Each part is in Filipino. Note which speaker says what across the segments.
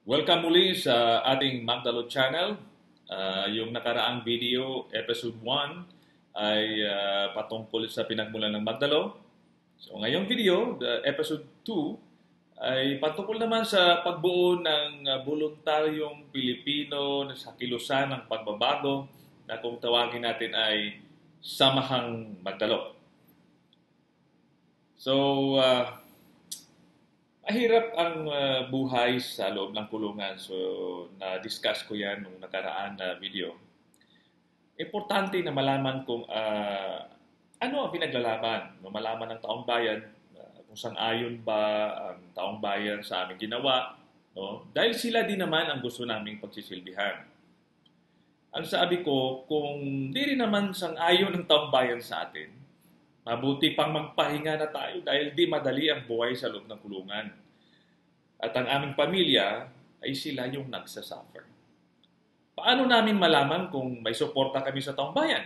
Speaker 1: Welcome muli sa ating Magdalo channel. Yung nakaraang video, episode 1, ay patungkol sa pinagmulan ng Magdalo. So ngayong video, episode 2, ay patungkol naman sa pagbuo ng voluntaryong Pilipino sa kilusan ng pagbabago na kung tawagin natin ay Samahang Magdalo. So, mahirap ang buhay sa loob ng kulungan. So, na-discuss ko yan nung nakaraan na video. Importante na malaman kung ano ang pinaglalaban. No? Malaman ng taong bayan kung sang-ayon ba ang taong bayan sa aming ginawa. No? Dahil sila din naman ang gusto naming pagsisilbihan. Ang sabi ko, kung di rin naman sang-ayon ng taong bayan sa atin, mabuti pang magpahinga na tayo dahil di madali ang buhay sa loob ng kulungan. At ang aming pamilya ay sila yung nagsasuffer. Paano namin malaman kung may suporta kami sa taong bayan?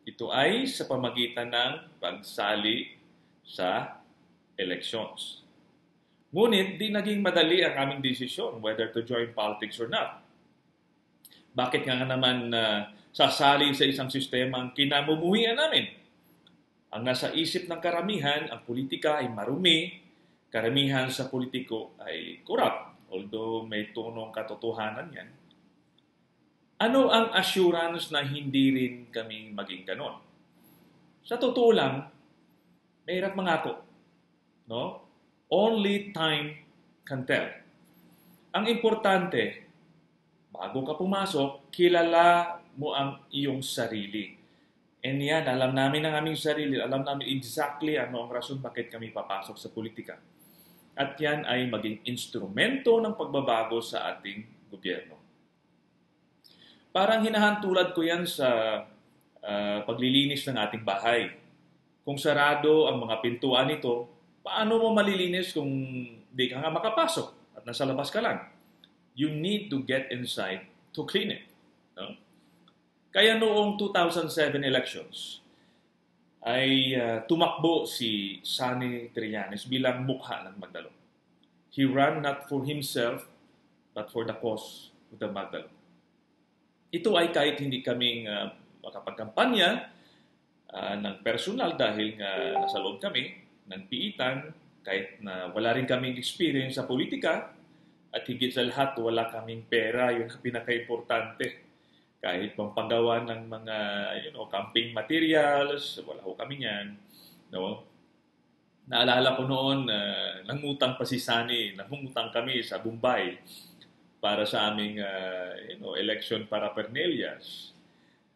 Speaker 1: Ito ay sa pamagitan ng pagsali sa elections. Ngunit di naging madali ang aming desisyon whether to join politics or not. Bakit nga naman sasali sa isang sistema ang kinamumuhian namin? Ang nasa isip ng karamihan, ang politika ay marumi, karamihan sa politiko ay corrupt, although may tunong katotohanan yan. Ano ang assurance na hindi rin kami maging ganon? Sa totoo lang, mahirap mangako. No? Only time can tell. Ang importante, bago ka pumasok, kilala mo ang iyong sarili. And yan, alam namin ang aming sarili, alam namin exactly ano ang rason bakit kami papasok sa politika. At yan ay maging instrumento ng pagbabago sa ating gobyerno. Parang hinahantulad ko yan sa paglilinis ng ating bahay. Kung sarado ang mga pintuan nito, paano mo malilinis kung di ka nga makapasok at nasa labas ka lang? You need to get inside to clean it. No? Kaya noong 2007 elections, ay tumakbo si Sonny Trillanes bilang mukha ng Magdalo. He ran not for himself, but for the cause of the Magdalo. Ito ay kahit hindi kaming makapagkampanya ng personal dahil nga nasa loob kami ng piitan, kahit na wala rin kaming experience sa politika, at higit sa lahat, wala kaming pera, yun ang pinaka-importante. Kahit pang paggawa ng mga camping materials, wala ko kami niyan. No? Naalala ko noon, nangutang pa si Sunny, nangutang kami sa Bombay para sa aming election paraphernalias.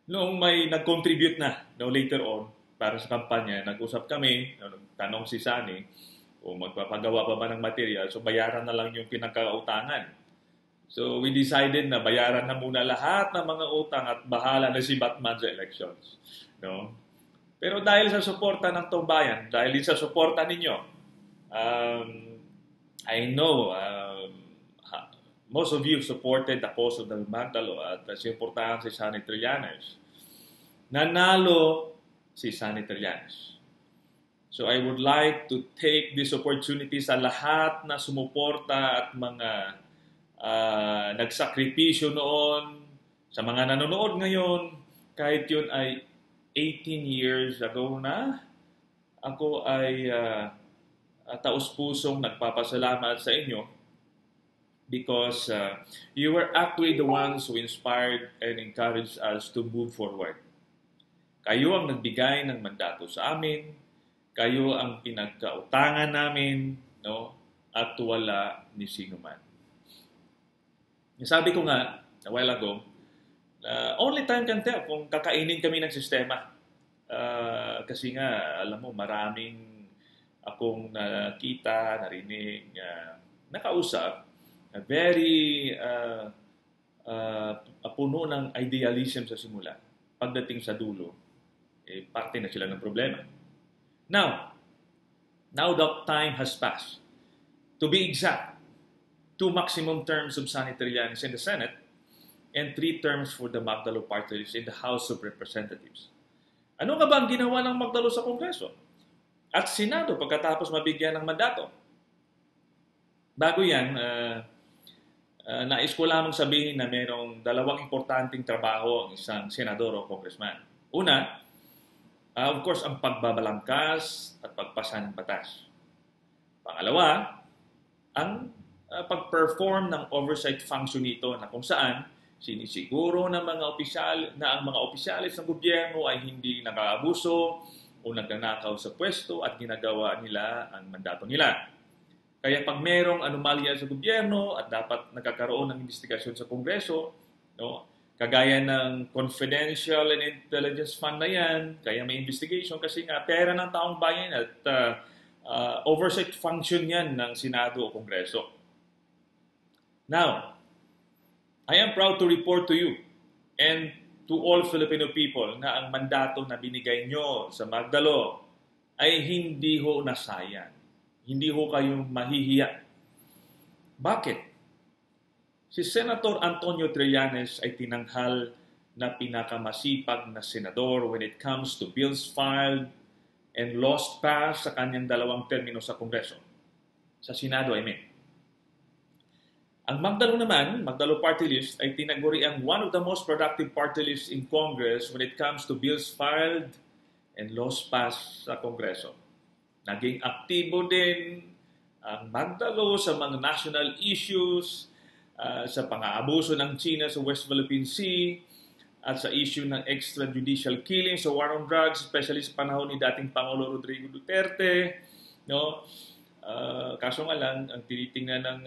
Speaker 1: Noong may nag-contribute na, later on, para sa kampanya, nag-usap kami, tanong si Sunny, kung magpapagawa pa ba ng material, so bayaran na lang yung pinagkautangan. So we decided na bayaran na muna lahat ng mga utang at bahala na si Batman sa elections. No? Pero dahil sa suporta ng taong bayan, dahil sa suporta ninyo, I know most of you supported the cause of the Magdalo at suportahan si Sonny Trillanes. Nanalo si Sonny Trillanes. So I would like to take this opportunity sa lahat na sumuporta at mga nagsakripisyo noon, sa mga nanonood ngayon, kahit yun ay 18 years ago na, ako ay taus-pusong nagpapasalamat sa inyo because you were actually the ones who inspired and encouraged us to move forward. Kayo ang nagbigay ng mandato sa amin, kayo ang pinagkautangan namin, no? At wala ni sino man. Sabi ko nga, a while ago, only time can tell kung kakainin kami ng sistema. Kasi nga, alam mo, maraming akong nakita, narinig, nakausap, very puno ng idealism sa simula. Pagdating sa dulo, parte na sila ng problema. Now that time has passed. To be exact, 2 maximum terms of Sonny Trillanes in the Senate and 3 terms for the Magdalo party list in the House of Representatives. Ano nga ba ang ginawa ng Magdalo sa Kongreso at Senado pagkatapos mabigyan ng mandato? Bago yan, Nais ko lamang sabihin na mayroong dalawang importanteng trabaho ang isang senador o congressman. Una, of course, ang pagbabalangkas at pagpasa ng batas. Pangalawa, ang pag-perform ng oversight function nito na kung saan sinisiguro ng mga opisyal na ang mga opisyalis ng gobyerno ay hindi nakaabuso o nagnanakaw sa pwesto at ginagawa nila ang mandato nila. Kaya pag merong anomalya sa gobyerno at dapat nagkakaroon ng investigasyon sa Kongreso, no, kagaya ng confidential and intelligence fund na yan, kaya may investigation kasi nga pera ng taong bayan at oversight function yan ng Senado o Kongreso. Now, I am proud to report to you and to all Filipino people na ang mandato na binigay nyo sa Magdalo ay hindi ho nasayang. Hindi ho kayo mahihiya. Bakit? Si Senator Antonio Trillanes ay tinanghal na pinakamasipag na senador when it comes to bills filed and laws passed sa kanyang 2 termino sa Kongreso. Sa Senado, I mean. Ang Magdalo naman, Magdalo Party List, ay tinaguri ang one of the most productive party lists in Congress when it comes to bills filed and laws passed sa Kongreso. Naging aktibo din ang Magdalo sa mga national issues, sa pang-aabuso ng China sa West Philippine Sea, at sa issue ng extrajudicial killing sa war on drugs, especially sa panahon ni dating Pangulo Rodrigo Duterte. No? Kaso nga lang, ang tinitingnan ng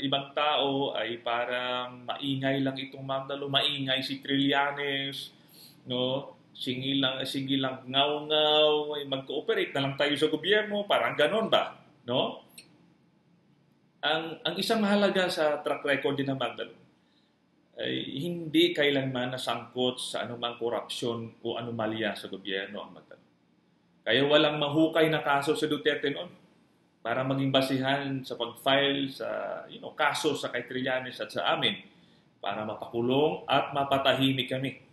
Speaker 1: ibang tao ay parang maingay lang itong Magdalo, maingay si Trillanes, no? Sige lang ngaw-ngaw, mag-cooperate na lang tayo sa gobyerno, parang ganon ba? No? Ang isang mahalaga sa track record din ng Magdalo ay hindi kailanman nasangkot sa anumang korupsyon o anomalya sa gobyerno ang Magdalo. Kaya walang mahukay na kaso sa Duterte noon para maging basihan sa pag-file sa kaso sa kay Trillanes at sa amin para mapakulong at mapatahimik kami.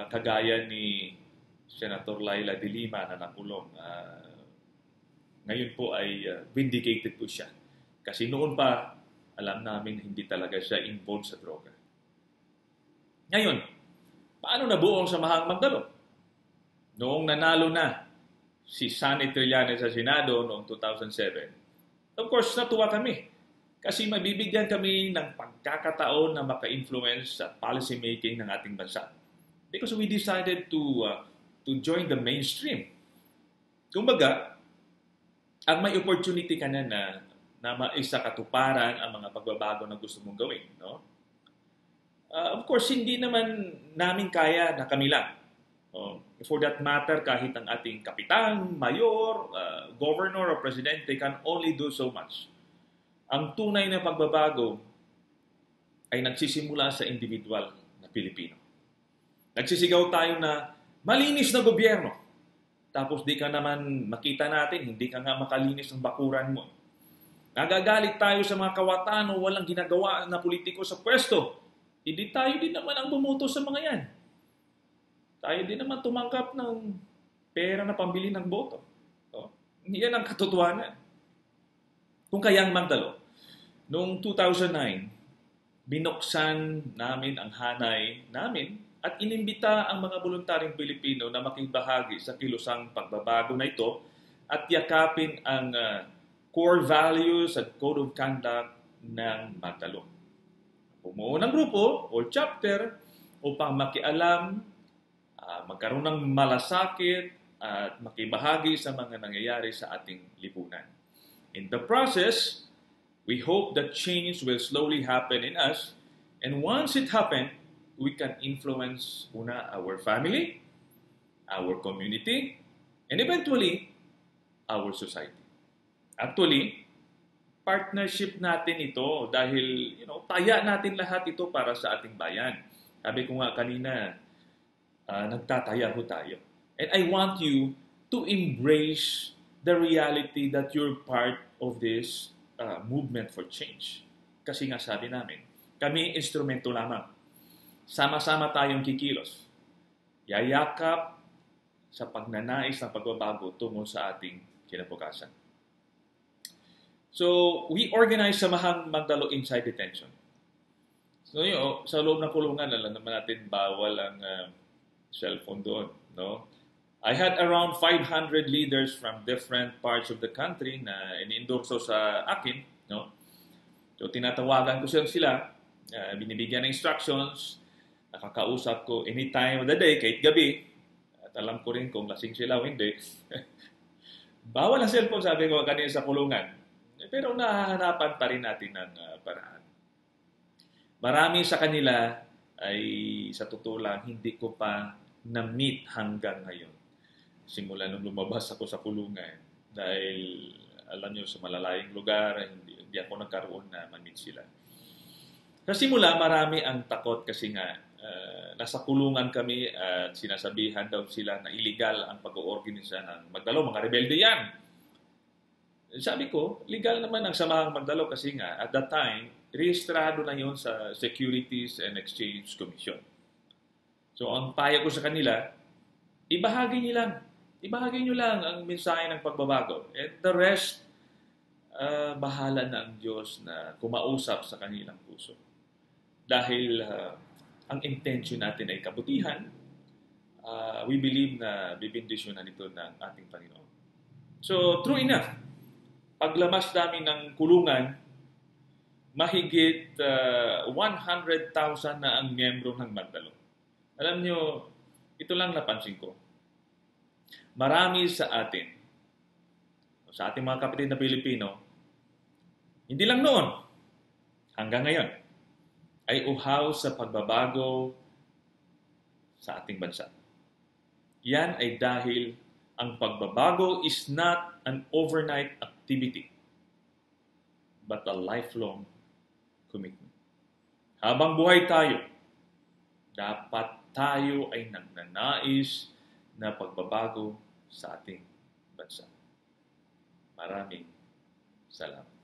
Speaker 1: Kagaya ni Senator Laila de Lima na nakulong. Ngayon po ay vindicated po siya. Kasi noon pa, alam namin hindi talaga siya involved sa droga. Ngayon, paano nabuo ang Samahang Magdalo? Noong nanalo na si Sonny Trillanes sa Senado noong 2007, of course, natuwa kami. Kasi mabibigyan kami ng pagkakataon na maka-influence sa policy making ng ating bansa. Because we decided to join the mainstream. Kumbaga, ang may opportunity ka na maisakatuparan ang mga pagbabago na gusto mong gawin. No? Of course, hindi naman namin kaya na kami lang. For that matter, kahit ang ating kapitan, mayor, governor, o presidente can only do so much. Ang tunay na pagbabago ay nagsisimula sa individual na Pilipino. Nagsisigaw tayo na malinis na gobyerno. Tapos di ka naman makita natin, hindi ka nga makalinis ng bakuran mo. Nagagalit tayo sa mga kawatan o walang ginagawa na politiko sa pwesto. Hindi tayo din naman ang bumuto sa mga yan. Tayo din naman tumangkap ng pera na pambili ng boto. Yan ang katotohanan. Kung kaya ang Magdalo, noong 2009, binuksan namin ang hanay namin at inimbita ang mga voluntaryong Pilipino na makibahagi sa kilusang pagbabago na ito at yakapin ang core values at code of conduct ng Magdalo. Bumuo ng grupo o chapter upang makialam, magkaroon ng malasakit at makibahagi sa mga nangyayari sa ating lipunan. In the process, we hope that change will slowly happen in us, and once it happens, we can influence our family, our community, and eventually, our society. Actually, partnership natin ito dahil taya natin lahat ito para sa ating bayan. Sabi ko nga kanina, nagtataya ho tayo. And I want you to embrace the reality that you're part of this movement for change. Kasi nga sabi namin, kami instrumento lamang. Sama-sama tayong kikilos. Yayakap sa pagnanais ng pagbabago tungo sa ating kinabukasan. So, we organize Samahang Magdalo Inside Detention. So yun, sa loob ng kulungan, alam naman natin bawal ang cellphone doon, no? I had around 500 leaders from different parts of the country na iniendorso sa akin, no? So tinatawagan ko sila, binibigyan ng instructions, nakakausap ko anytime of the day, kahit gabi, at alam ko rin kung lasing sila o hindi. Bawal ang cellphone, sabi ko kanina sa kulungan. Pero nahahanapan pa rin natin ng paraan. Marami sa kanila ay sa totoo lang hindi ko pa na-meet hanggang ngayon. Simula nung lumabas ako sa kulungan. Dahil alam nyo sa malalayong lugar, hindi ako nagkaroon na ma-meet sila. Sa simula, marami ang takot kasi nga nasa kulungan kami at sinasabihan daw sila na illegal ang pag-oorganisa ng magdalo. Mga rebelde yan. Sabi ko, legal naman ang samahang magdalo kasi nga at that time, rehistrado na yon sa Securities and Exchange Commission. So, ang payo ko sa kanila, ibahagi nyo lang ang mensahe ng pagbabago. And the rest, bahala na ang Diyos na kumausap sa kanilang puso. Dahil ang intention natin ay kabutihan, we believe na bibindisyonan ito ng ating Panginoon. So, true enough, paglamas namin ng kulungan, mahigit 100,000 na ang miyembro ng Magdalo. Alam nyo, ito lang napansin ko. Marami sa atin, sa ating mga kapatid na Pilipino, hindi lang noon, hanggang ngayon, ay uhaw sa pagbabago sa ating bansa. Yan ay dahil ang pagbabago is not an overnight activity, but a lifelong commitment. Habang buhay tayo, dapat tayo ay nagnanais na pagbabago sa ating bansa. Maraming salamat.